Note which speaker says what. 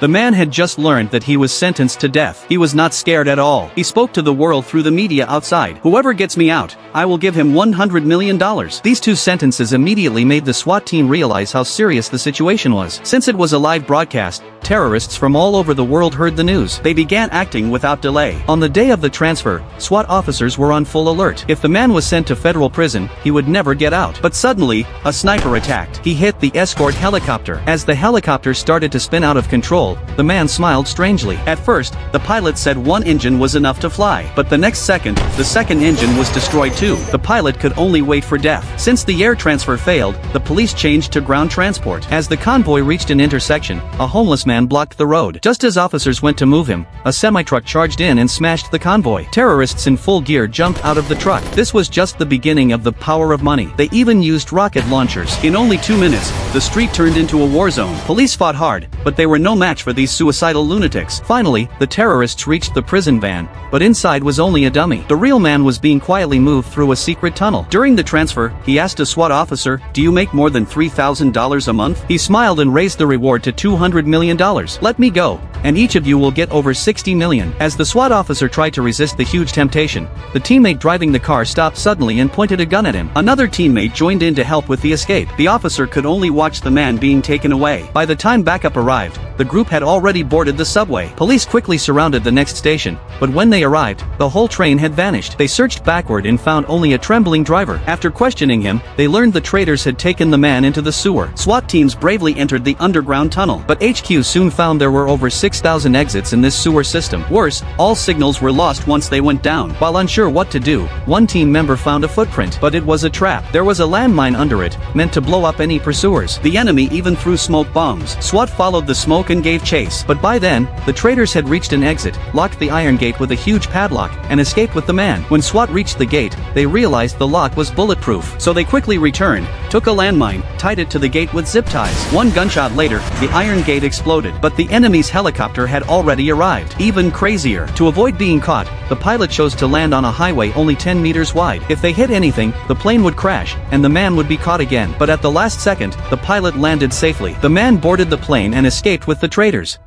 Speaker 1: The man had just learned that he was sentenced to death. He was not scared at all. He spoke to the world through the media outside. "Whoever gets me out, I will give him $100 million. These two sentences immediately made the SWAT team realize how serious the situation was. Since it was a live broadcast, terrorists from all over the world heard the news. They began acting without delay. On the day of the transfer, SWAT officers were on full alert. If the man was sent to federal prison, he would never get out. But suddenly, a sniper attacked. He hit the escort helicopter. As the helicopter started to spin out of control, the man smiled strangely. At first, the pilot said one engine was enough to fly. But the next second, the second engine was destroyed too. The pilot could only wait for death. Since the air transfer failed, the police changed to ground transport. As the convoy reached an intersection, a homeless man blocked the road. Just as officers went to move him, a semi-truck charged in and smashed the convoy. Terrorists in full gear jumped out of the truck. This was just the beginning of the power of money. They even used rocket launchers. In only 2 minutes, the street turned into a war zone. Police fought hard, but they were no match for these suicidal lunatics. Finally, the terrorists reached the prison van, but inside was only a dummy. The real man was being quietly moved through a secret tunnel. During the transfer, he asked a SWAT officer, "Do you make more than $3,000 a month?" He smiled and raised the reward to $200 million. "Let me go, and each of you will get over 60 million. As the SWAT officer tried to resist the huge temptation, the teammate driving the car stopped suddenly and pointed a gun at him. Another teammate joined in to help with the escape. The officer could only watch the man being taken away. By the time backup arrived, the group had already boarded the subway. Police quickly surrounded the next station, but when they arrived, the whole train had vanished. They searched backward and found only a trembling driver. After questioning him, they learned the traitors had taken the man into the sewer. SWAT teams bravely entered the underground tunnel, but HQ soon found there were over 6,000 exits in this sewer system. Worse, all signals were lost once they went down. While unsure what to do, one team member found a footprint, but it was a trap. There was a landmine under it, meant to blow up any pursuers. The enemy even threw smoke bombs. SWAT followed the smoke and gave chase, but by then, the traitors had reached an exit, locked the iron gate with a huge padlock, and escaped with the man. When SWAT reached the gate, they realized the lock was bulletproof, so they quickly returned, took a landmine, tied it to the gate with zip ties. One gunshot later, the iron gate exploded, but the enemy's helicopter had already arrived. Even crazier, to avoid being caught, the pilot chose to land on a highway only 10 meters wide. If they hit anything, the plane would crash, and the man would be caught again. But at the last second, the pilot landed safely. The man boarded the plane and escaped with the traitors.